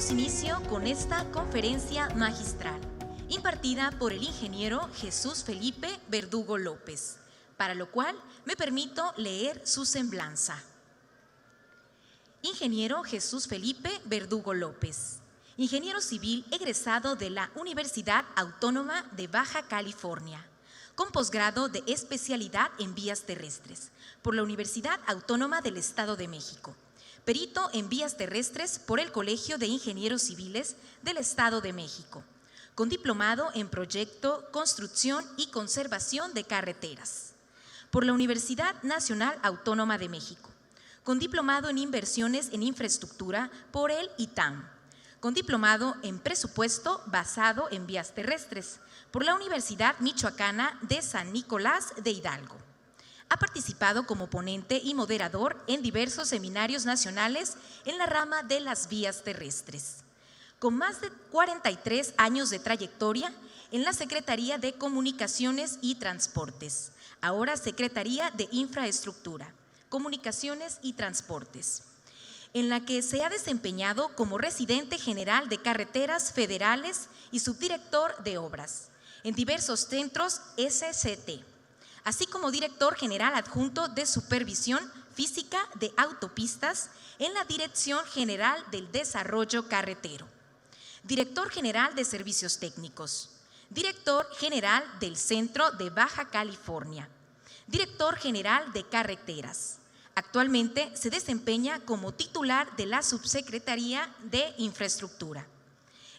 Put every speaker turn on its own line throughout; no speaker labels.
Damos inicio con esta conferencia magistral, impartida por el ingeniero Jesús Felipe Verdugo López, para lo cual me permito leer su semblanza. Ingeniero Jesús Felipe Verdugo López, ingeniero civil egresado de la Universidad Autónoma de Baja California, con posgrado de especialidad en vías terrestres por la Universidad Autónoma del Estado de México, perito en vías terrestres por el Colegio de Ingenieros Civiles del Estado de México, con diplomado en proyecto, construcción y conservación de carreteras por la Universidad Nacional Autónoma de México, con diplomado en inversiones en infraestructura por el ITAM, con diplomado en presupuesto basado en vías terrestres por la Universidad Michoacana de San Nicolás de Hidalgo. Ha participado como ponente y moderador en diversos seminarios nacionales en la rama de las vías terrestres. Con más de 43 años de trayectoria en la Secretaría de Comunicaciones y Transportes, ahora Secretaría de Infraestructura, Comunicaciones y Transportes, en la que se ha desempeñado como residente general de carreteras federales y subdirector de obras en diversos centros SCT, así como director general adjunto de supervisión física de autopistas en la Dirección General del Desarrollo Carretero, director general de servicios técnicos, director general del Centro de Baja California, director general de carreteras. Actualmente se desempeña como titular de la Subsecretaría de Infraestructura.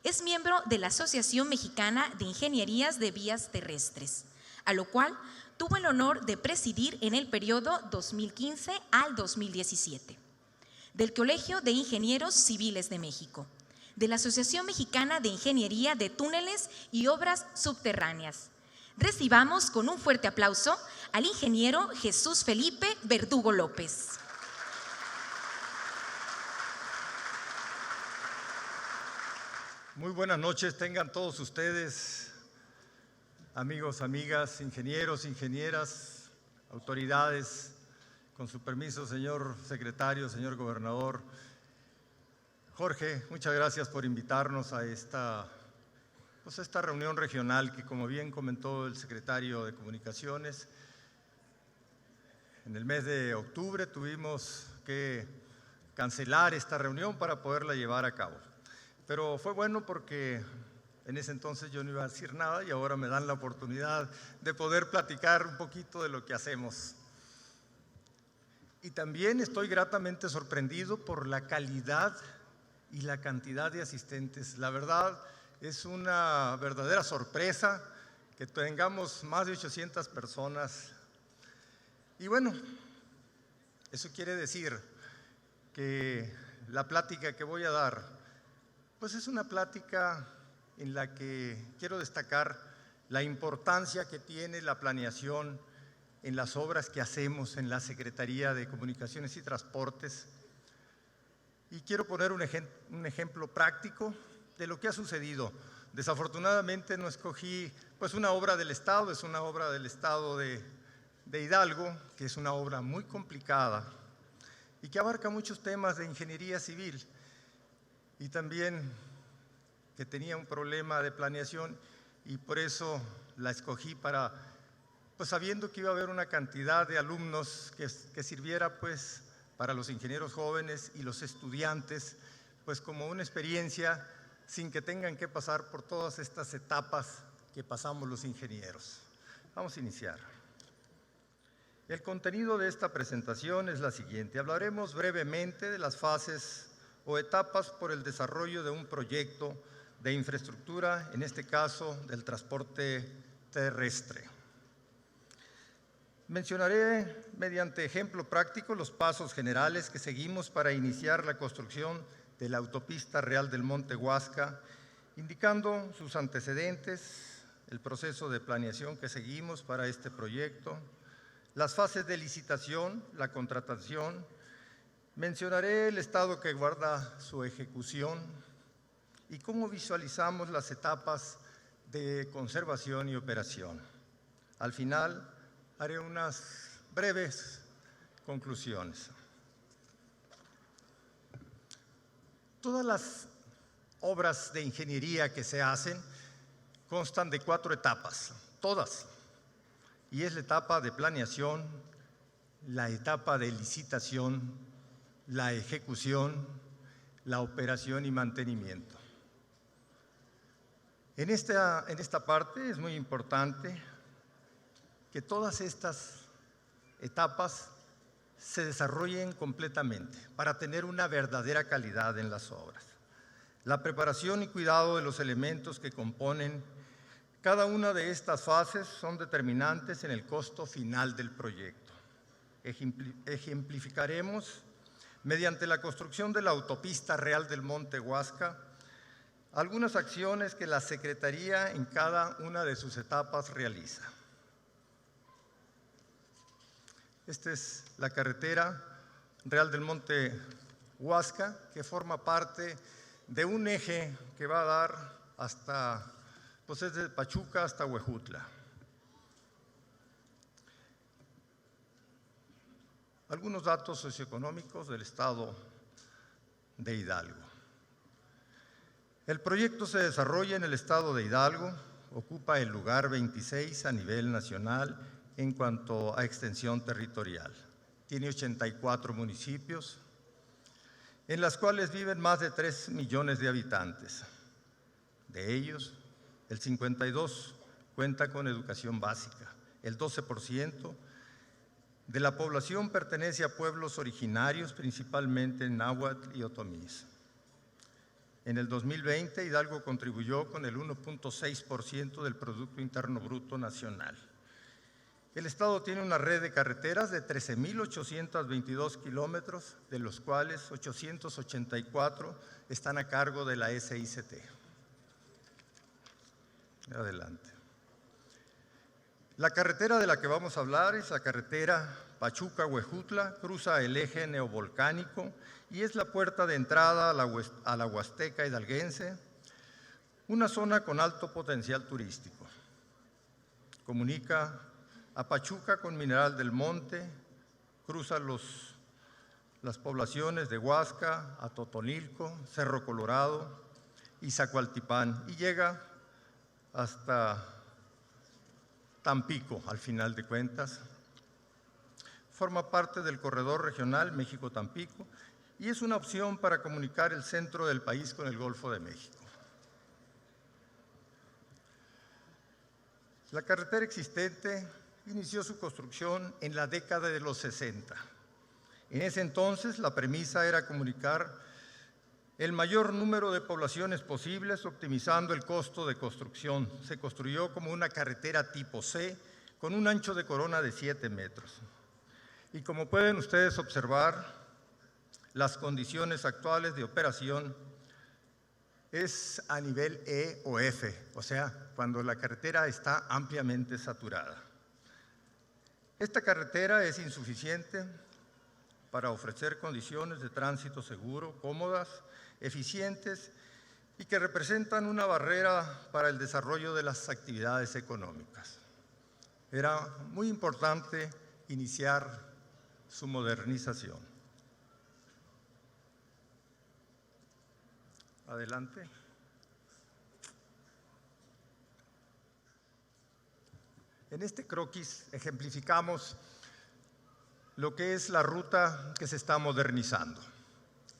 Es miembro de la Asociación Mexicana de Ingenierías de Vías Terrestres, a lo cual tuvo el honor de presidir en el periodo 2015 al 2017, del Colegio de Ingenieros Civiles de México, de la Asociación Mexicana de Ingeniería de Túneles y Obras Subterráneas. Recibamos con un fuerte aplauso al ingeniero Jesús Felipe Verdugo López.
Muy buenas noches, tengan todos ustedes, amigos, amigas, ingenieros, ingenieras, autoridades, con su permiso, señor secretario, señor gobernador. Jorge, muchas gracias por invitarnos a esta reunión regional que, como bien comentó el secretario de Comunicaciones, en el mes de octubre tuvimos que cancelar esta reunión para poderla llevar a cabo. Pero fue bueno porque en ese entonces yo no iba a decir nada y ahora me dan la oportunidad de poder platicar un poquito de lo que hacemos. Y también estoy gratamente sorprendido por la calidad y la cantidad de asistentes. La verdad, es una verdadera sorpresa que tengamos más de 800 personas. Y bueno, eso quiere decir que la plática que voy a dar, pues es una plática en la que quiero destacar la importancia que tiene la planeación en las obras que hacemos en la Secretaría de Comunicaciones y Transportes. Y quiero poner un ejemplo práctico de lo que ha sucedido. Desafortunadamente no escogí pues una obra del Estado, es una obra del Estado de Hidalgo, que es una obra muy complicada y que abarca muchos temas de ingeniería civil y también que tenía un problema de planeación y por eso la escogí para, pues sabiendo que iba a haber una cantidad de alumnos que sirviera pues para los ingenieros jóvenes y los estudiantes, pues como una experiencia sin que tengan que pasar por todas estas etapas que pasamos los ingenieros. Vamos a iniciar. El contenido de esta presentación es la siguiente. Hablaremos brevemente de las fases o etapas por el desarrollo de un proyecto de infraestructura, en este caso del transporte terrestre. Mencionaré mediante ejemplo práctico los pasos generales que seguimos para iniciar la construcción de la autopista Real del Monte Huasca, indicando sus antecedentes, el proceso de planeación que seguimos para este proyecto, las fases de licitación, la contratación. Mencionaré el estado que guarda su ejecución y cómo visualizamos las etapas de conservación y operación. Al final, haré unas breves conclusiones. Todas las obras de ingeniería que se hacen constan de 4 etapas, todas. Y es la etapa de planeación, la etapa de licitación, la ejecución, la operación y mantenimiento. En esta parte es muy importante que todas estas etapas se desarrollen completamente para tener una verdadera calidad en las obras. La preparación y cuidado de los elementos que componen cada una de estas fases son determinantes en el costo final del proyecto. Ejemplificaremos, mediante la construcción de la autopista Real del Monte Huasca, algunas acciones que la Secretaría en cada una de sus etapas realiza. Esta es la carretera Real del Monte Huasca, que forma parte de un eje que va a dar hasta, pues desde Pachuca hasta Huejutla. Algunos datos socioeconómicos del estado de Hidalgo. El proyecto se desarrolla en el estado de Hidalgo, ocupa el lugar 26 a nivel nacional en cuanto a extensión territorial. Tiene 84 municipios, en las cuales viven más de 3 millones de habitantes. De ellos, el 52% cuenta con educación básica, el 12% de la población pertenece a pueblos originarios, principalmente náhuatl y otomís. En el 2020, Hidalgo contribuyó con el 1.6% del Producto Interno Bruto Nacional. El Estado tiene una red de carreteras de 13.822 kilómetros, de los cuales 884 están a cargo de la SICT. Adelante. La carretera de la que vamos a hablar es la carretera Pachuca-Huejutla, cruza el eje neovolcánico y es la puerta de entrada a la Huasteca hidalguense, una zona con alto potencial turístico. Comunica a Pachuca con Mineral del Monte, cruza las poblaciones de Huasca, Atotonilco, Cerro Colorado y Zacualtipán y llega hasta Tampico, al final de cuentas. Forma parte del corredor regional México-Tampico y es una opción para comunicar el centro del país con el Golfo de México. La carretera existente inició su construcción en la década de los 60. En ese entonces, la premisa era comunicar el mayor número de poblaciones posibles, optimizando el costo de construcción. Se construyó como una carretera tipo C, con un ancho de corona de 7 metros. Y como pueden ustedes observar, las condiciones actuales de operación es a nivel E o F, o sea, cuando la carretera está ampliamente saturada. Esta carretera es insuficiente para ofrecer condiciones de tránsito seguro, cómodas, eficientes y que representan una barrera para el desarrollo de las actividades económicas. Era muy importante iniciar su modernización. Adelante. En este croquis ejemplificamos lo que es la ruta que se está modernizando,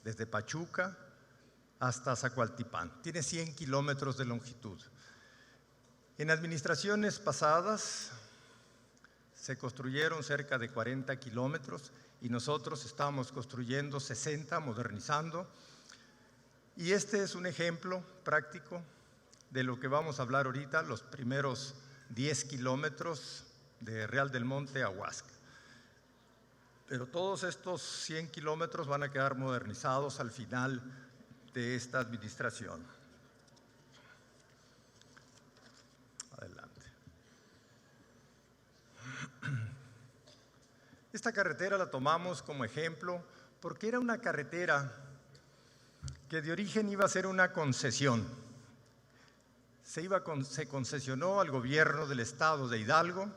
desde Pachuca hasta Zacualtipán. Tiene 100 kilómetros de longitud. En administraciones pasadas se construyeron cerca de 40 kilómetros y nosotros estamos construyendo 60, modernizando. Y este es un ejemplo práctico de lo que vamos a hablar ahorita, los primeros 10 kilómetros de Real del Monte a Huasca. Pero todos estos 100 kilómetros van a quedar modernizados al final de esta administración. Adelante. Esta carretera la tomamos como ejemplo porque era una carretera que de origen iba a ser una concesión. Se concesionó al gobierno del estado de Hidalgo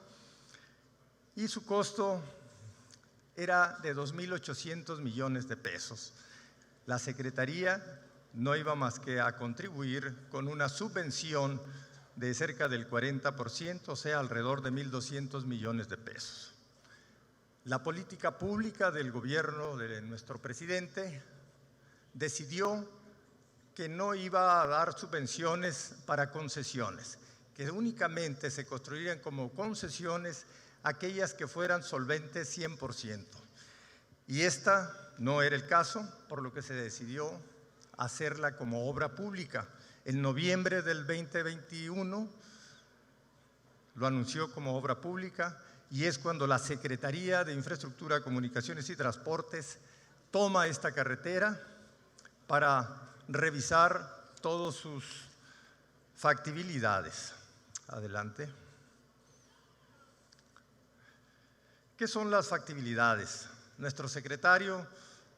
y su costo era de 2.800 millones de pesos. La Secretaría no iba más que a contribuir con una subvención de cerca del 40%, o sea, alrededor de 1.200 millones de pesos. La política pública del gobierno de nuestro presidente decidió que no iba a dar subvenciones para concesiones, que únicamente se construirían como concesiones aquellas que fueran solventes 100%. Y esta no era el caso, por lo que se decidió hacerla como obra pública. En noviembre del 2021 lo anunció como obra pública y es cuando la Secretaría de Infraestructura, Comunicaciones y Transportes toma esta carretera para revisar todas sus factibilidades. Adelante. ¿Qué son las factibilidades? Nuestro secretario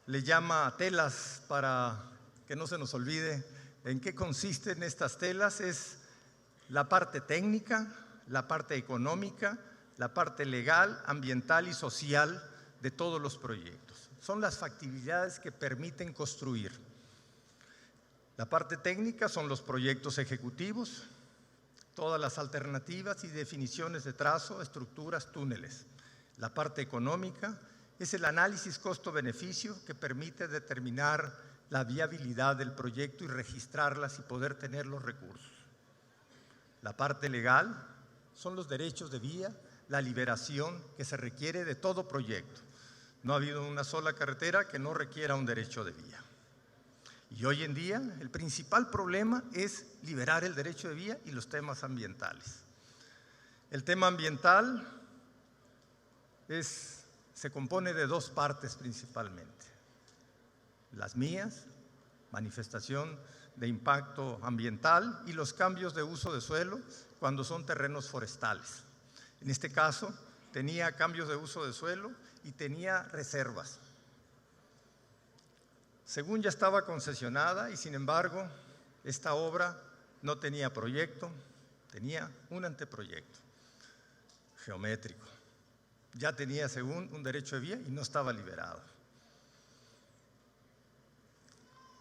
le llama telas para que no se nos olvide en qué consisten estas telas. Es la parte técnica, la parte económica, la parte legal, ambiental y social de todos los proyectos. Son las factibilidades que permiten construir. La parte técnica son los proyectos ejecutivos, todas las alternativas y definiciones de trazo, estructuras, túneles. La parte económica es el análisis costo-beneficio que permite determinar la viabilidad del proyecto y registrarlas y poder tener los recursos. La parte legal son los derechos de vía, la liberación que se requiere de todo proyecto. No ha habido una sola carretera que no requiera un derecho de vía. Y hoy en día el principal problema es liberar el derecho de vía y los temas ambientales. El tema ambiental se compone de dos partes principalmente. Las mías, manifestación de impacto ambiental, y los cambios de uso de suelo cuando son terrenos forestales. En este caso tenía cambios de uso de suelo y tenía reservas. Según ya estaba concesionada y sin embargo esta obra no tenía proyecto, tenía un anteproyecto geométrico. Ya tenía según un derecho de vía y no estaba liberado.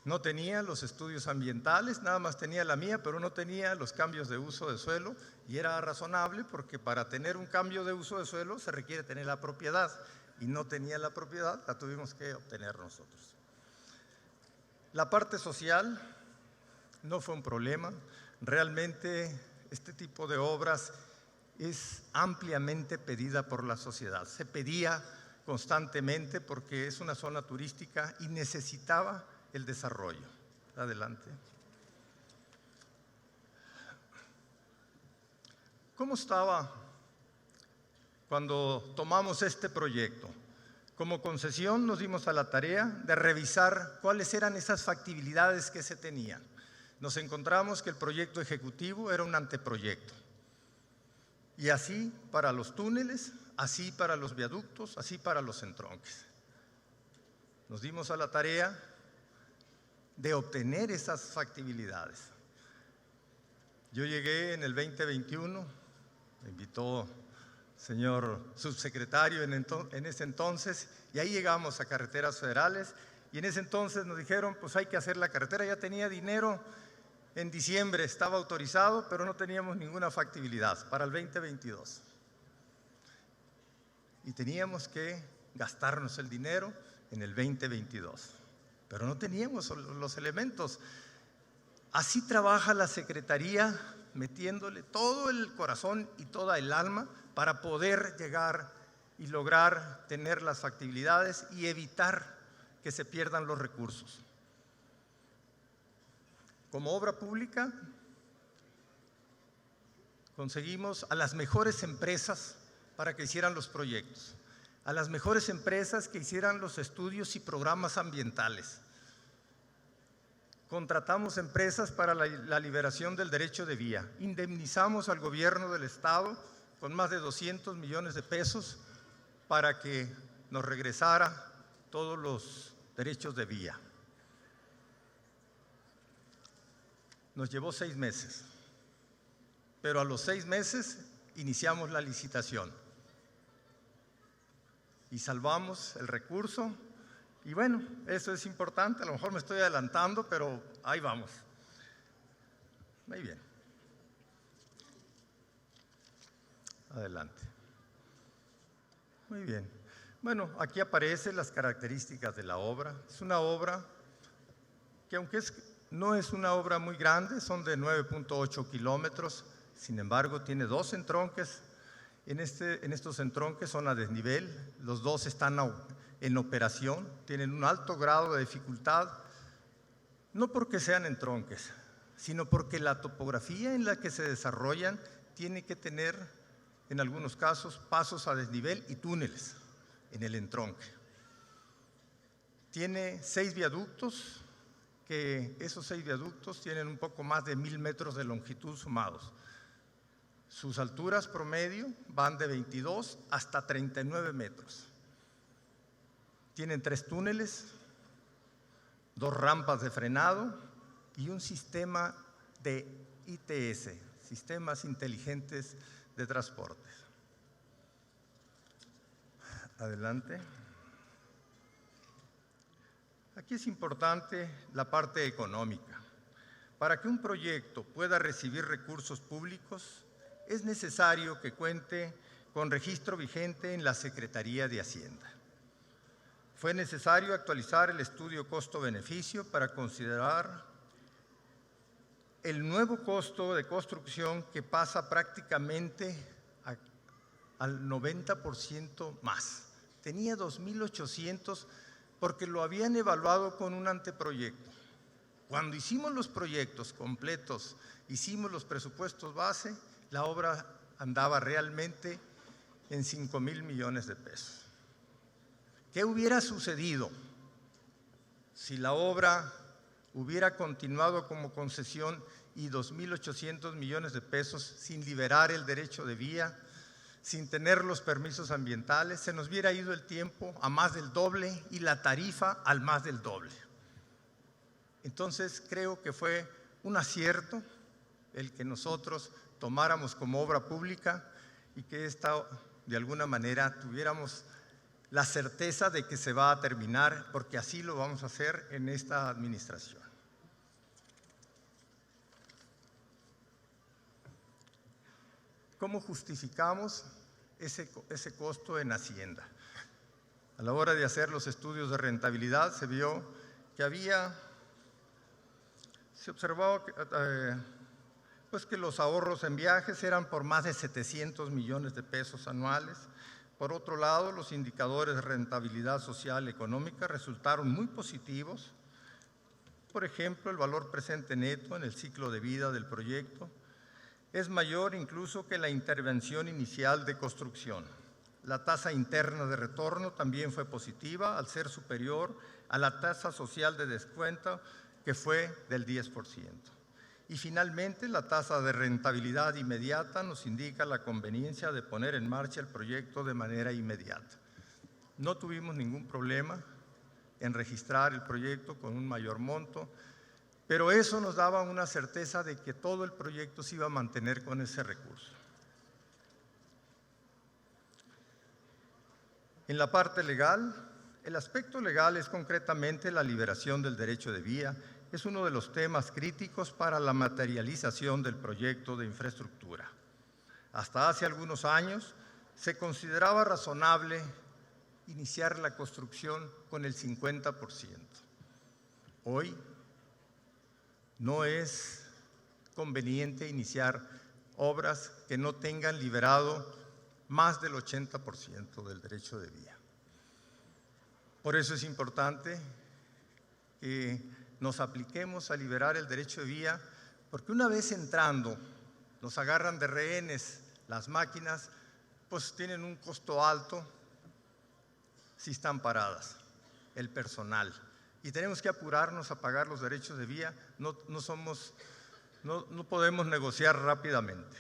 No tenía los estudios ambientales, nada más tenía la mía, pero no tenía los cambios de uso de suelo, y era razonable porque para tener un cambio de uso de suelo se requiere tener la propiedad, y no tenía la propiedad, la tuvimos que obtener nosotros. La parte social no fue un problema. Realmente este tipo de obras es ampliamente pedida por la sociedad. Se pedía constantemente porque es una zona turística y necesitaba el desarrollo. Adelante. ¿Cómo estaba cuando tomamos este proyecto? Como concesión nos dimos a la tarea de revisar cuáles eran esas factibilidades que se tenían. Nos encontramos que el proyecto ejecutivo era un anteproyecto. Y así para los túneles, así para los viaductos, así para los entronques. Nos dimos a la tarea de obtener esas factibilidades. Yo llegué en el 2021, me invitó señor subsecretario en ese entonces, y ahí llegamos a Carreteras Federales, y en ese entonces nos dijeron, pues hay que hacer la carretera. Ya tenía dinero, en diciembre estaba autorizado, pero no teníamos ninguna factibilidad para el 2022. Y teníamos que gastarnos el dinero en el 2022, pero no teníamos los elementos. Así trabaja la Secretaría, metiéndole todo el corazón y toda el alma para poder llegar y lograr tener las factibilidades y evitar que se pierdan los recursos. Como obra pública, conseguimos a las mejores empresas para que hicieran los proyectos, a las mejores empresas que hicieran los estudios y programas ambientales. Contratamos empresas para la liberación del derecho de vía. Indemnizamos al gobierno del estado con más de 200 millones de pesos para que nos regresara todos los derechos de vía. Nos llevó 6 meses, pero a los 6 meses iniciamos la licitación y salvamos el recurso Y bueno, eso es importante, a lo mejor me estoy adelantando, pero ahí vamos. Muy bien. Adelante. Muy bien. Bueno, aquí aparecen las características de la obra. Es una obra que aunque no es una obra muy grande, son de 9.8 kilómetros, sin embargo tiene dos entronques. En estos entronques son a desnivel, los dos están en operación, tienen un alto grado de dificultad, no porque sean entronques, sino porque la topografía en la que se desarrollan tiene que tener, en algunos casos, pasos a desnivel y túneles en el entronque. Tiene 6 viaductos, que esos 6 viaductos tienen un poco más de 1000 metros de longitud sumados. Sus alturas promedio van de 22 hasta 39 metros. Tienen 3 túneles, 2 rampas de frenado y un sistema de ITS, sistemas inteligentes de transporte. Adelante. Aquí es importante la parte económica. Para que un proyecto pueda recibir recursos públicos, es necesario que cuente con registro vigente en la Secretaría de Hacienda. Fue necesario actualizar el estudio costo-beneficio para considerar el nuevo costo de construcción que pasa prácticamente al 90% más. Tenía 2.800 porque lo habían evaluado con un anteproyecto. Cuando hicimos los proyectos completos, hicimos los presupuestos base, la obra andaba realmente en 5,000 millones de pesos. ¿Qué hubiera sucedido si la obra hubiera continuado como concesión y 2.800 millones de pesos sin liberar el derecho de vía, sin tener los permisos ambientales? Se nos hubiera ido el tiempo a más del doble y la tarifa al más del doble. Entonces creo que fue un acierto el que nosotros tomáramos como obra pública y que de alguna manera tuviéramos la certeza de que se va a terminar, porque así lo vamos a hacer en esta administración. ¿Cómo justificamos ese costo en Hacienda? A la hora de hacer los estudios de rentabilidad se vio que se observó que los ahorros en viajes eran por más de 700 millones de pesos anuales. Por otro lado, los indicadores de rentabilidad social y económica resultaron muy positivos. Por ejemplo, el valor presente neto en el ciclo de vida del proyecto es mayor incluso que la intervención inicial de construcción. La tasa interna de retorno también fue positiva al ser superior a la tasa social de descuento, que fue del 10%. Y finalmente, la tasa de rentabilidad inmediata nos indica la conveniencia de poner en marcha el proyecto de manera inmediata. No tuvimos ningún problema en registrar el proyecto con un mayor monto, pero eso nos daba una certeza de que todo el proyecto se iba a mantener con ese recurso. En la parte legal, el aspecto legal es concretamente la liberación del derecho de vía. Es uno de los temas críticos para la materialización del proyecto de infraestructura. Hasta hace algunos años se consideraba razonable iniciar la construcción con el 50%. Hoy no es conveniente iniciar obras que no tengan liberado más del 80% del derecho de vía. Por eso es importante que nos apliquemos a liberar el derecho de vía, porque una vez entrando nos agarran de rehenes las máquinas, pues tienen un costo alto si están paradas, el personal. Y tenemos que apurarnos a pagar los derechos de vía, no podemos negociar rápidamente.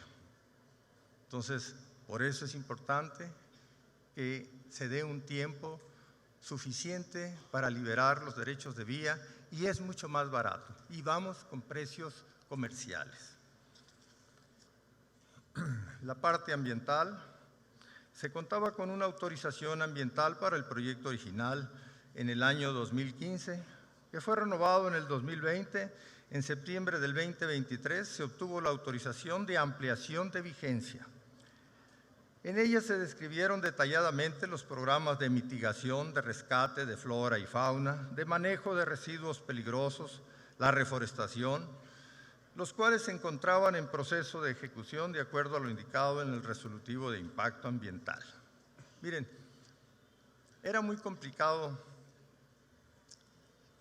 Entonces, por eso es importante que se dé un tiempo suficiente para liberar los derechos de vía, y es mucho más barato, y vamos con precios comerciales. La parte ambiental, se contaba con una autorización ambiental para el proyecto original en el año 2015, que fue renovado en el 2020. En septiembre del 2023 se obtuvo la autorización de ampliación de vigencia. En ella se describieron detalladamente los programas de mitigación, de rescate de flora y fauna, de manejo de residuos peligrosos, la reforestación, los cuales se encontraban en proceso de ejecución de acuerdo a lo indicado en el resolutivo de impacto ambiental. Miren, era muy complicado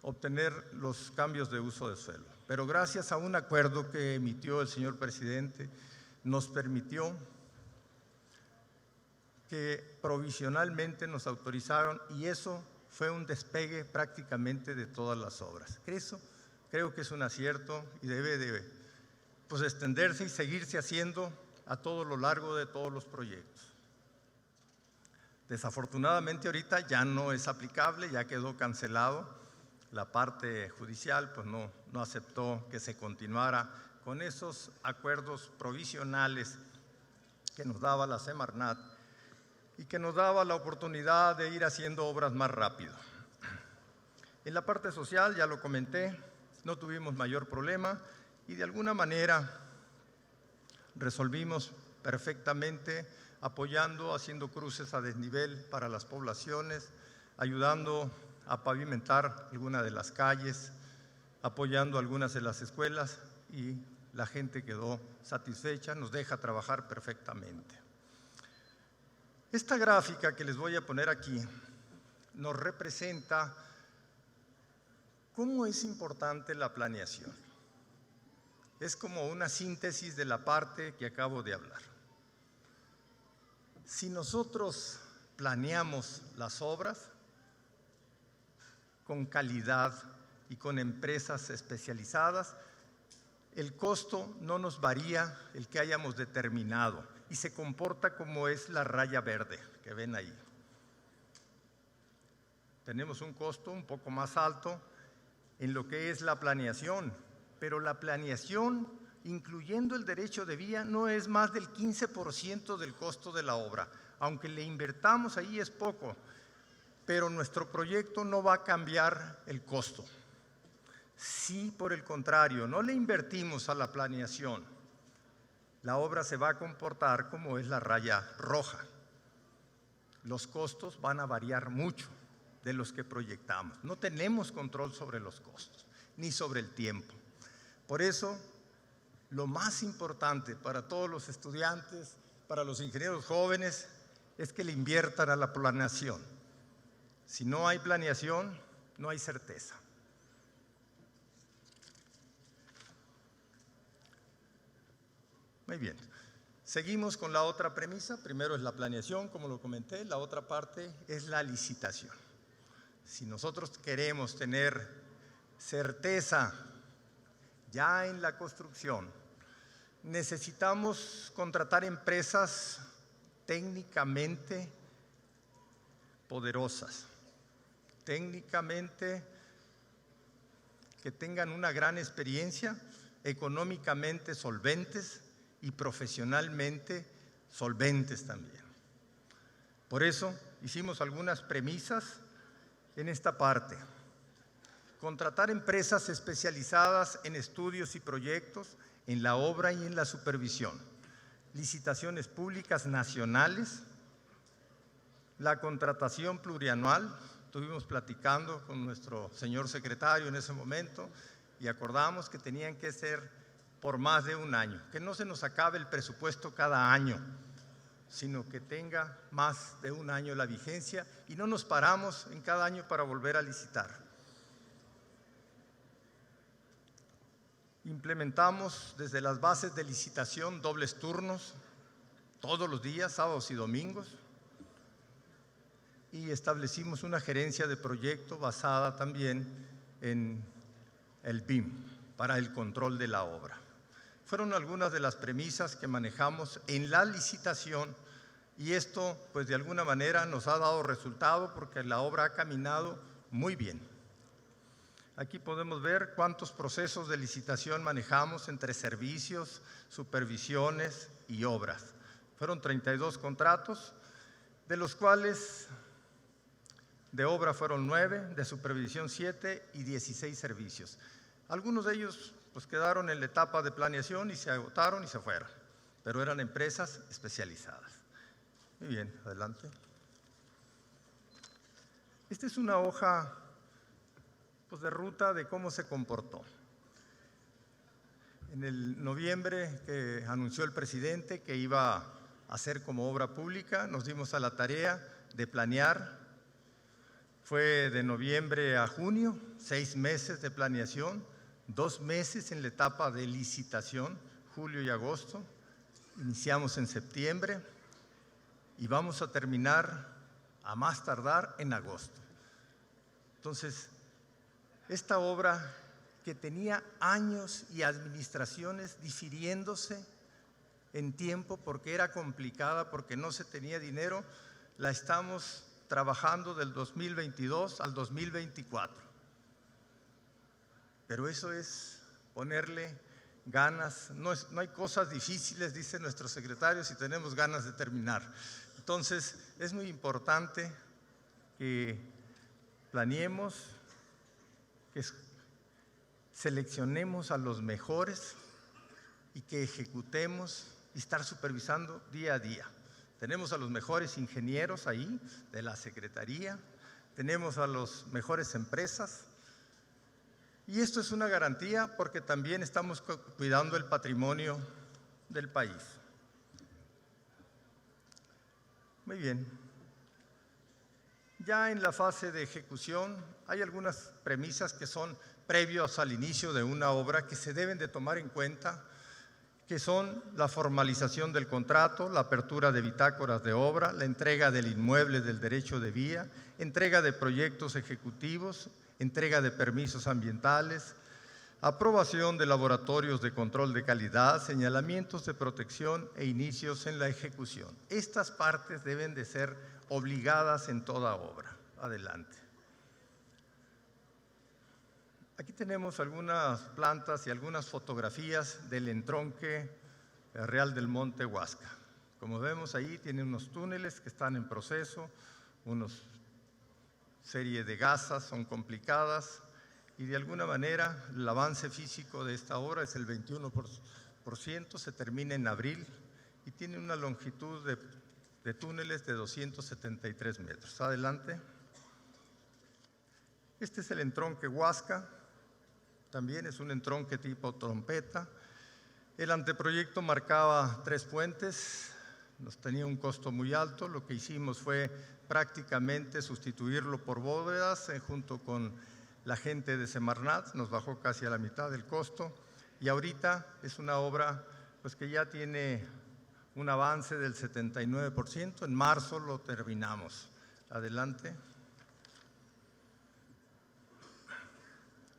obtener los cambios de uso de suelo, pero gracias a un acuerdo que emitió el señor presidente, nos permitió que provisionalmente nos autorizaron, y eso fue un despegue prácticamente de todas las obras. Eso creo que es un acierto y debe de extenderse y seguirse haciendo a todo lo largo de todos los proyectos. Desafortunadamente ahorita ya no es aplicable, ya quedó cancelado. La parte judicial pues no aceptó que se continuara con esos acuerdos provisionales que nos daba la Semarnat y que nos daba la oportunidad de ir haciendo obras más rápido. En la parte social, ya lo comenté, no tuvimos mayor problema y de alguna manera resolvimos perfectamente, apoyando, haciendo cruces a desnivel para las poblaciones, ayudando a pavimentar algunas de las calles, apoyando algunas de las escuelas, y la gente quedó satisfecha, nos deja trabajar perfectamente. Esta gráfica que les voy a poner aquí nos representa cómo es importante la planeación. Es como una síntesis de la parte que acabo de hablar. Si nosotros planeamos las obras con calidad y con empresas especializadas, el costo no nos varía el que hayamos determinado y se comporta como es la raya verde que ven ahí. Tenemos un costo un poco más alto en lo que es la planeación, pero la planeación, incluyendo el derecho de vía, no es más del 15% del costo de la obra. Aunque le invertamos ahí es poco, pero nuestro proyecto no va a cambiar el costo. Si por el contrario no le invertimos a la planeación, la obra se va a comportar como es la raya roja. Los costos van a variar mucho de los que proyectamos. No tenemos control sobre los costos, ni sobre el tiempo. Por eso, lo más importante para todos los estudiantes, para los ingenieros jóvenes, es que le inviertan a la planeación. Si no hay planeación, no hay certeza. Muy bien. Seguimos con la otra premisa. Primero es la planeación, como lo comenté. La otra parte es la licitación. Si nosotros queremos tener certeza ya en la construcción, necesitamos contratar empresas técnicamente poderosas, técnicamente que tengan una gran experiencia, económicamente solventes y profesionalmente solventes también. Por eso hicimos algunas premisas en esta parte. Contratar empresas especializadas en estudios y proyectos, en la obra y en la supervisión. Licitaciones públicas nacionales. La contratación plurianual. Estuvimos platicando con nuestro señor secretario en ese momento y acordamos que tenían que ser por más de un año, que no se nos acabe el presupuesto cada año, sino que tenga más de un año la vigencia y no nos paramos en cada año para volver a licitar. Implementamos desde las bases de licitación dobles turnos, todos los días, sábados y domingos, y establecimos una gerencia de proyecto basada también en el BIM para el control de la obra. Fueron algunas de las premisas que manejamos en la licitación y esto pues de alguna manera nos ha dado resultado porque la obra ha caminado muy bien. Aquí podemos ver cuántos procesos de licitación manejamos entre servicios, supervisiones y obras. Fueron 32 contratos, de los cuales De obra fueron 9, de supervisión 7 y 16 servicios. Algunos de ellos pues quedaron en la etapa de planeación y se agotaron y se fueron, pero eran empresas especializadas. Muy bien, adelante. Esta es una hoja pues, de ruta de cómo se comportó. En el noviembre que anunció el presidente que iba a hacer como obra pública, nos dimos a la tarea de planear. Fue de noviembre a junio, 6 meses de planeación, 2 meses en la etapa de licitación, julio y agosto. Iniciamos en septiembre y vamos a terminar a más tardar en agosto. Entonces, esta obra que tenía años y administraciones difiriéndose en tiempo porque era complicada, porque no se tenía dinero, la estamos trabajando del 2022 al 2024. Pero eso es ponerle ganas, no hay cosas difíciles, dice nuestro secretario, si tenemos ganas de terminar. Entonces, es muy importante que planeemos, que seleccionemos a los mejores y que ejecutemos y estar supervisando día a día. Tenemos a los mejores ingenieros ahí de la Secretaría, tenemos a las mejores empresas y esto es una garantía porque también estamos cuidando el patrimonio del país. Muy bien. Ya en la fase de ejecución hay algunas premisas que son previos al inicio de una obra que se deben de tomar en cuenta, que son la formalización del contrato, la apertura de bitácoras de obra, la entrega del inmueble del derecho de vía, entrega de proyectos ejecutivos, entrega de permisos ambientales, aprobación de laboratorios de control de calidad, señalamientos de protección e inicios en la ejecución. Estas partes deben de ser obligadas en toda obra. Adelante. Aquí tenemos algunas plantas y algunas fotografías del entronque Real del Monte Huasca. Como vemos ahí, tiene unos túneles que están en proceso, una serie de gasas, son complicadas y de alguna manera el avance físico de esta obra es el 21%, se termina en abril y tiene una longitud de túneles de 273 metros. Adelante. Este es el entronque Huasca. También es un entronque tipo trompeta. El anteproyecto marcaba 3 puentes, nos tenía un costo muy alto. Lo que hicimos fue prácticamente sustituirlo por bóvedas junto con la gente de Semarnat, nos bajó casi a la mitad del costo. Y ahorita es una obra pues, que ya tiene un avance del 79%, en marzo lo terminamos. Adelante.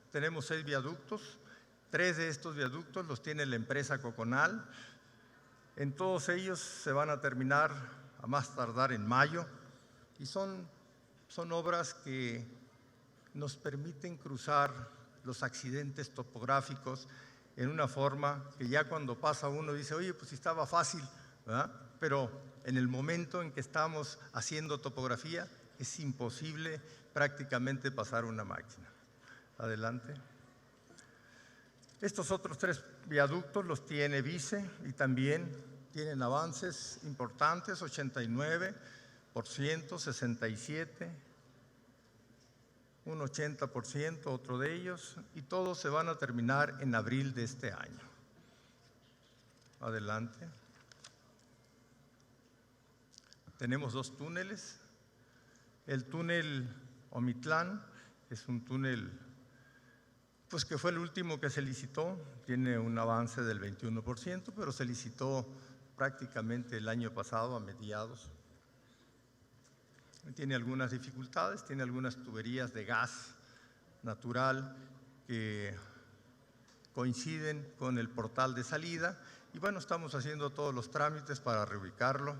Tenemos 6 viaductos, 3 de estos viaductos los tiene la empresa Coconal. En todos ellos se van a terminar a más tardar en mayo y son obras que nos permiten cruzar los accidentes topográficos en una forma que ya cuando pasa uno dice, oye, pues estaba fácil, ¿verdad? Pero en el momento en que estamos haciendo topografía es imposible prácticamente pasar una máquina. Adelante. Estos otros 3 viaductos los tiene Vice y también tienen avances importantes, 89%, 67%, un 80%, otro de ellos, y todos se van a terminar en abril de este año. Adelante. Tenemos 2 túneles. El túnel Omitlán es un túnel pues que fue el último que se licitó, tiene un avance del 21%, pero se licitó prácticamente el año pasado a mediados. Tiene algunas dificultades, tiene algunas tuberías de gas natural que coinciden con el portal de salida y bueno, estamos haciendo todos los trámites para reubicarlo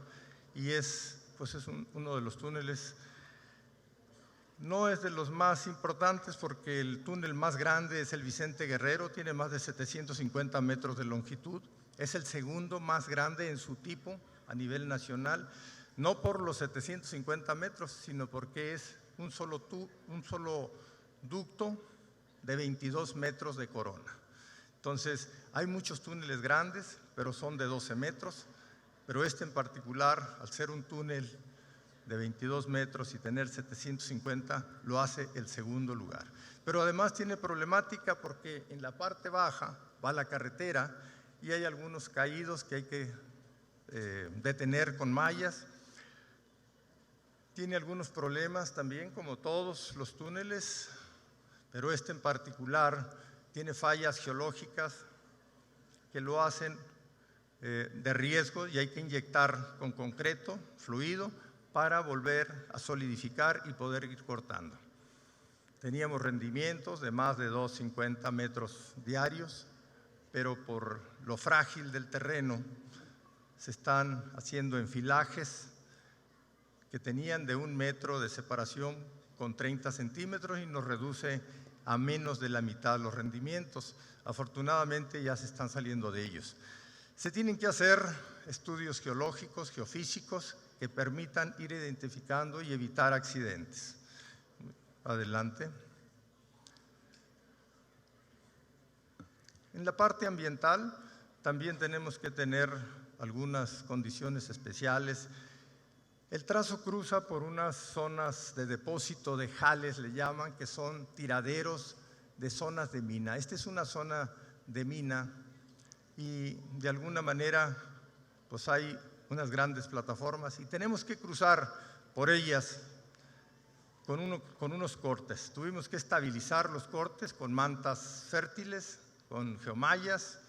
y es uno de los túneles. No es de los más importantes porque el túnel más grande es el Vicente Guerrero, tiene más de 750 metros de longitud, es el segundo más grande en su tipo a nivel nacional, no por los 750 metros, sino porque es un solo ducto de 22 metros de corona. Entonces, hay muchos túneles grandes, pero son de 12 metros, pero este en particular, al ser un túnel de 22 metros y tener 750, lo hace el segundo lugar. Pero además tiene problemática porque en la parte baja va la carretera y hay algunos caídos que hay que detener con mallas. Tiene algunos problemas también, como todos los túneles, pero este en particular tiene fallas geológicas que lo hacen de riesgo y hay que inyectar con concreto, fluido, para volver a solidificar y poder ir cortando. Teníamos rendimientos de más de 250 metros diarios, pero por lo frágil del terreno se están haciendo enfilajes que tenían de 1 metro de separación con 30 centímetros y nos reduce a menos de la mitad los rendimientos. Afortunadamente ya se están saliendo de ellos. Se tienen que hacer estudios geológicos, geofísicos, que permitan ir identificando y evitar accidentes. Adelante. En la parte ambiental también tenemos que tener algunas condiciones especiales. El trazo cruza por unas zonas de depósito de jales, le llaman, que son tiraderos de zonas de mina. Esta es una zona de mina y de alguna manera pues hay unas grandes plataformas y tenemos que cruzar por ellas con unos cortes. Tuvimos que estabilizar los cortes con mantas fértiles, con geomallas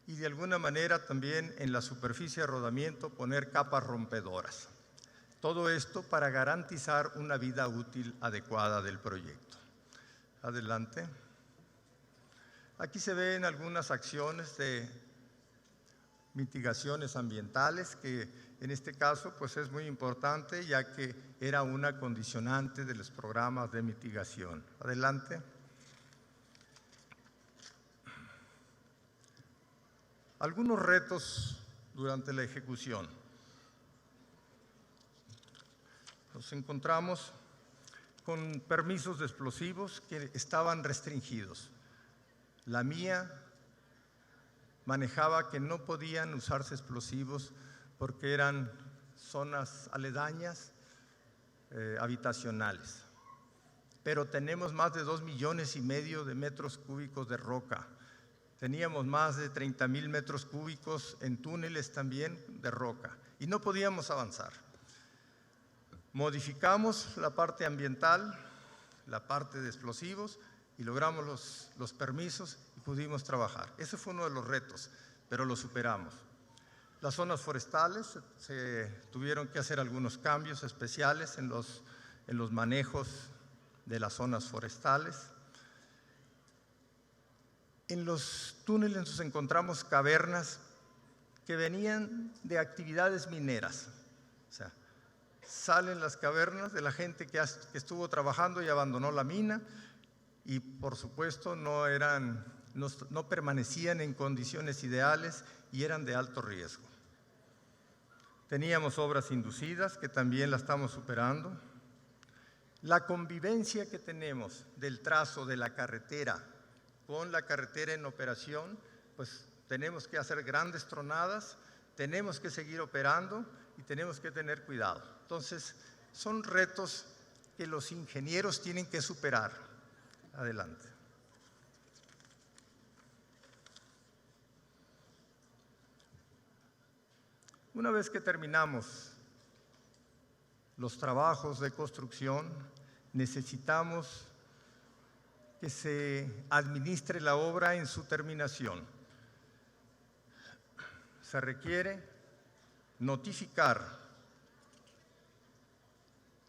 y de alguna manera también en la superficie de rodamiento poner capas rompedoras. Todo esto para garantizar una vida útil adecuada del proyecto. Adelante. Aquí se ven algunas acciones de mitigaciones ambientales que en este caso pues es muy importante ya que era una condicionante de los programas de mitigación. Adelante. Algunos retos durante la ejecución. Nos encontramos con permisos de explosivos que estaban restringidos. La mía manejaba que no podían usarse explosivos porque eran zonas aledañas, habitacionales. Pero tenemos más de 2,5 millones de metros cúbicos de roca. Teníamos más de 30,000 metros cúbicos en túneles también de roca y no podíamos avanzar. Modificamos la parte ambiental, la parte de explosivos y logramos los permisos y pudimos trabajar. Ese fue uno de los retos, pero lo superamos. Las zonas forestales, se tuvieron que hacer algunos cambios especiales en los manejos de las zonas forestales. En los túneles nos encontramos cavernas que venían de actividades mineras. O sea, salen las cavernas de la gente que estuvo trabajando y abandonó la mina y por supuesto no permanecían en condiciones ideales y eran de alto riesgo. Teníamos obras inducidas que también la estamos superando. La convivencia que tenemos del trazo de la carretera con la carretera en operación, pues tenemos que hacer grandes tronadas, tenemos que seguir operando y tenemos que tener cuidado. Entonces, son retos que los ingenieros tienen que superar. Adelante. Una vez que terminamos los trabajos de construcción, necesitamos que se administre la obra en su terminación. Se requiere notificar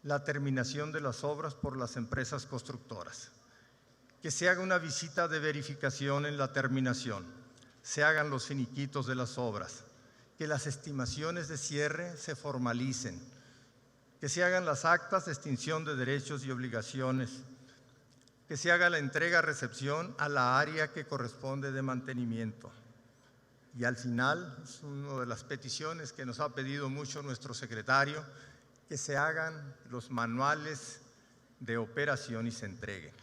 la terminación de las obras por las empresas constructoras, que se haga una visita de verificación en la terminación, se hagan los finiquitos de las obras, que las estimaciones de cierre se formalicen, que se hagan las actas de extinción de derechos y obligaciones, que se haga la entrega-recepción a la área que corresponde de mantenimiento. Y al final, es una de las peticiones que nos ha pedido mucho nuestro secretario, que se hagan los manuales de operación y se entreguen.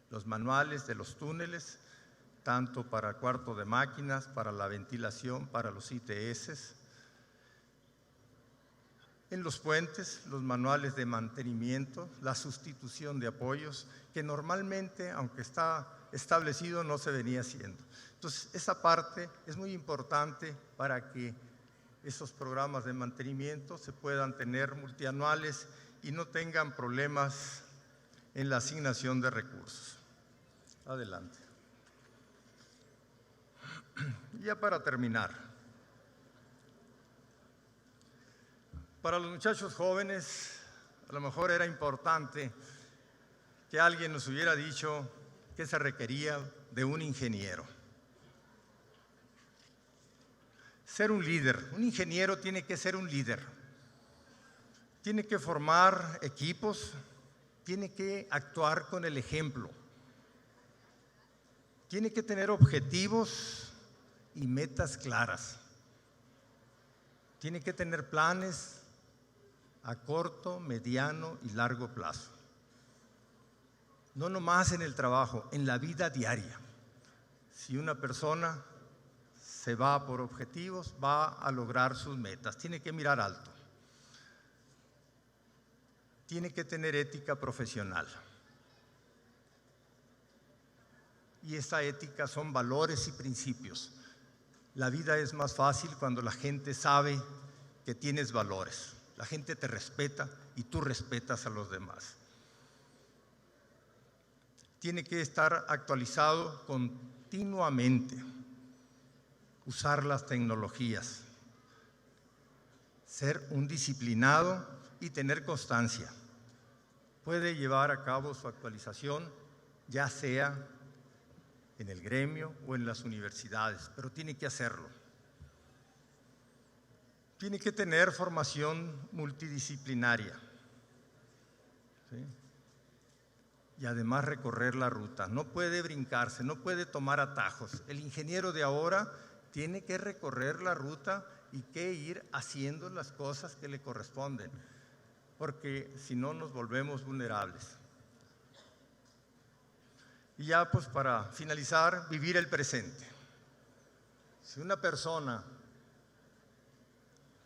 Los manuales de los túneles, tanto para el cuarto de máquinas, para la ventilación, para los ITS. En los puentes, los manuales de mantenimiento, la sustitución de apoyos, que normalmente, aunque está establecido, no se venía haciendo. Entonces, esa parte es muy importante para que esos programas de mantenimiento se puedan tener multianuales y no tengan problemas en la asignación de recursos. Adelante. Ya para terminar, para los muchachos jóvenes, a lo mejor era importante que alguien nos hubiera dicho que se requería de un ingeniero. Ser un líder, un ingeniero tiene que ser un líder. Tiene que formar equipos, tiene que actuar con el ejemplo. Tiene que tener objetivos y metas claras. Tiene que tener planes a corto, mediano y largo plazo. No nomás en el trabajo, en la vida diaria. Si una persona se va por objetivos, va a lograr sus metas. Tiene que mirar alto. Tiene que tener ética profesional. Y esa ética son valores y principios. La vida es más fácil cuando la gente sabe que tienes valores. La gente te respeta y tú respetas a los demás. Tiene que estar actualizado continuamente. Usar las tecnologías. Ser un disciplinado y tener constancia. Puede llevar a cabo su actualización, ya sea en el gremio o en las universidades, pero tiene que hacerlo. Tiene que tener formación multidisciplinaria, ¿sí? Y además recorrer la ruta. No puede brincarse, no puede tomar atajos. El ingeniero de ahora tiene que recorrer la ruta y que ir haciendo las cosas que le corresponden, porque si no nos volvemos vulnerables. Y ya pues para finalizar, vivir el presente. Si una persona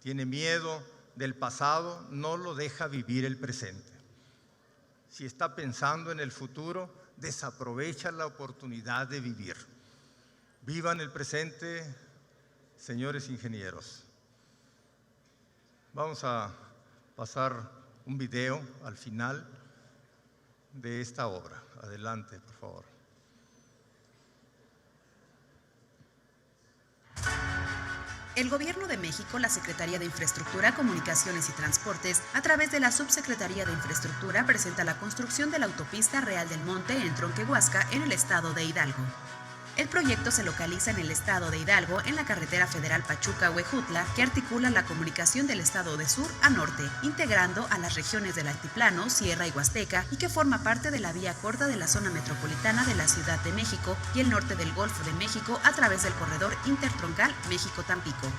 tiene miedo del pasado, no lo deja vivir el presente. Si está pensando en el futuro, desaprovecha la oportunidad de vivir. Vivan el presente, señores ingenieros. Vamos a pasar un video al final de esta obra. Adelante, por favor.
El Gobierno de México, la Secretaría de Infraestructura, Comunicaciones y Transportes, a través de la Subsecretaría de Infraestructura, presenta la construcción de la autopista Real del Monte en Tronque Huasca, en el estado de Hidalgo. El proyecto se localiza en el estado de Hidalgo, en la carretera federal Pachuca-Huejutla, que articula la comunicación del estado de sur a norte, integrando a las regiones del Altiplano, Sierra y Huasteca, y que forma parte de la vía corta de la zona metropolitana de la Ciudad de México y el norte del Golfo de México a través del corredor intertroncal México-Tampico.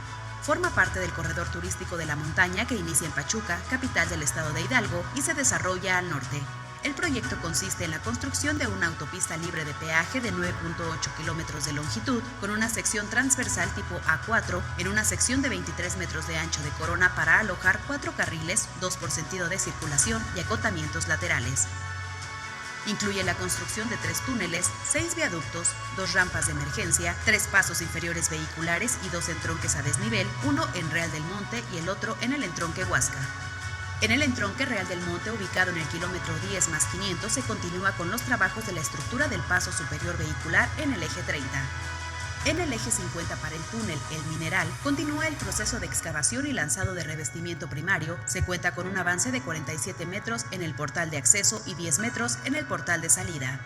Forma parte del corredor turístico de la montaña que inicia en Pachuca, capital del estado de Hidalgo, y se desarrolla al norte. El proyecto consiste en la construcción de una autopista libre de peaje de 9.8 kilómetros de longitud, con una sección transversal tipo A4 en una sección de 23 metros de ancho de corona para alojar 4 carriles, 2 por sentido de circulación y acotamientos laterales. Incluye la construcción de 3 túneles, 6 viaductos, 2 rampas de emergencia, 3 pasos inferiores vehiculares y 2 entronques a desnivel, uno en Real del Monte y el otro en el entronque Huasca. En el entronque Real del Monte, ubicado en el kilómetro 10+500, se continúa con los trabajos de la estructura del paso superior vehicular en el eje 30. En el eje 50 para el túnel El Mineral, continúa el proceso de excavación y lanzado de revestimiento primario. Se cuenta con un avance de 47 metros en el portal de acceso y 10 metros en el portal de salida.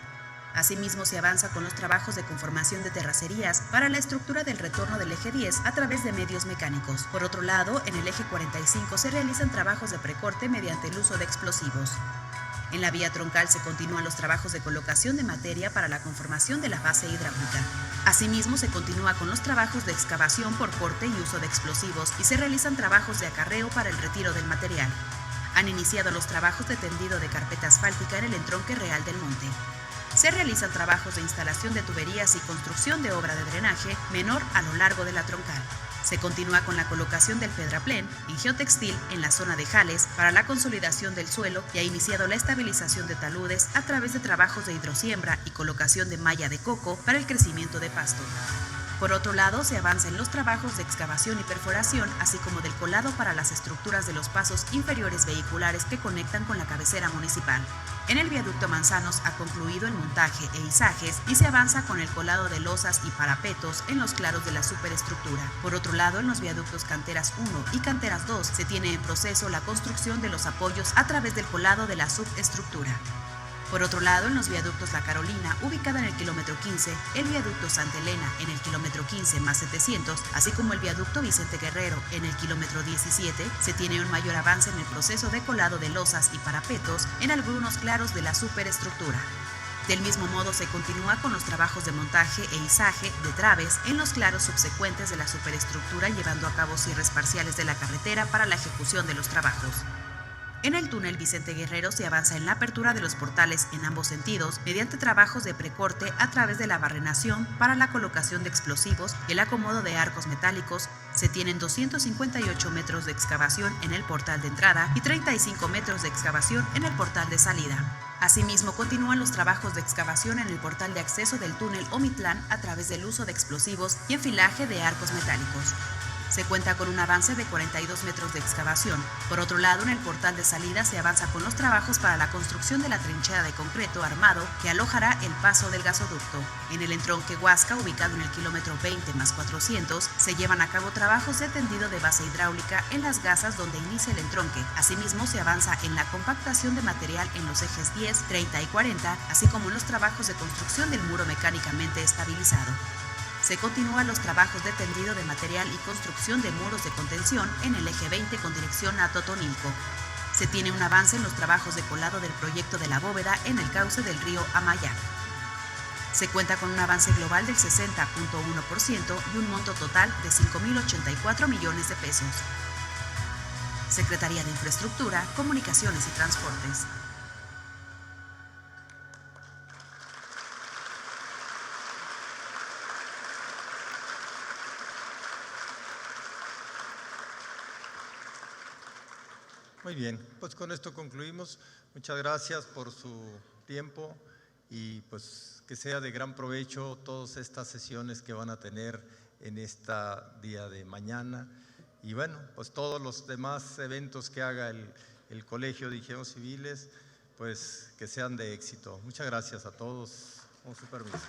Asimismo, se avanza con los trabajos de conformación de terracerías para la estructura del retorno del eje 10 a través de medios mecánicos. Por otro lado, en el eje 45 se realizan trabajos de precorte mediante el uso de explosivos. En la vía troncal se continúan los trabajos de colocación de materia para la conformación de la base hidráulica. Asimismo, se continúa con los trabajos de excavación por corte y uso de explosivos y se realizan trabajos de acarreo para el retiro del material. Han iniciado los trabajos de tendido de carpeta asfáltica en el entronque Real del Monte. Se realizan trabajos de instalación de tuberías y construcción de obra de drenaje menor a lo largo de la troncal. Se continúa con la colocación del pedraplén en geotextil en la zona de Jales para la consolidación del suelo y ha iniciado la estabilización de taludes a través de trabajos de hidrosiembra y colocación de malla de coco para el crecimiento de pasto. Por otro lado, se avanza en los trabajos de excavación y perforación, así como del colado para las estructuras de los pasos inferiores vehiculares que conectan con la cabecera municipal. En el viaducto Manzanos ha concluido el montaje e izajes y se avanza con el colado de losas y parapetos en los claros de la superestructura. Por otro lado, en los viaductos Canteras 1 y Canteras 2 se tiene en proceso la construcción de los apoyos a través del colado de la subestructura. Por otro lado, en los viaductos La Carolina, ubicada en el kilómetro 15, el viaducto Santa Elena en el kilómetro 15 más 700, así como el viaducto Vicente Guerrero en el kilómetro 17, se tiene un mayor avance en el proceso de colado de losas y parapetos en algunos claros de la superestructura. Del mismo modo, se continúa con los trabajos de montaje e izaje de traves en los claros subsecuentes de la superestructura, llevando a cabo cierres parciales de la carretera para la ejecución de los trabajos. En el túnel Vicente Guerrero se avanza en la apertura de los portales en ambos sentidos mediante trabajos de precorte a través de la barrenación para la colocación de explosivos y el acomodo de arcos metálicos. Se tienen 258 metros de excavación en el portal de entrada y 35 metros de excavación en el portal de salida. Asimismo, continúan los trabajos de excavación en el portal de acceso del túnel Omitlán a través del uso de explosivos y enfilaje de arcos metálicos. Se cuenta con un avance de 42 metros de excavación. Por otro lado, en el portal de salida se avanza con los trabajos para la construcción de la trinchera de concreto armado que alojará el paso del gasoducto. En el entronque Huasca, ubicado en el kilómetro 20 más 400, se llevan a cabo trabajos de tendido de base hidráulica en las gasas donde inicia el entronque. Asimismo, se avanza en la compactación de material en los ejes 10, 30 y 40, así como en los trabajos de construcción del muro mecánicamente estabilizado. Se continúan los trabajos de tendido de material y construcción de muros de contención en el eje 20 con dirección a Totonilco. Se tiene un avance en los trabajos de colado del proyecto de la bóveda en el cauce del río Amayac. Se cuenta con un avance global del 60.1% y un monto total de 5.084 millones de pesos. Secretaría de Infraestructura, Comunicaciones y Transportes.
Muy bien, pues con esto concluimos. Muchas gracias por su tiempo y pues que sea de gran provecho todas estas sesiones que van a tener en este día de mañana. Y bueno, pues todos los demás eventos que haga el Colegio de Ingenieros Civiles, pues que sean de éxito. Muchas gracias a todos. Con su permiso.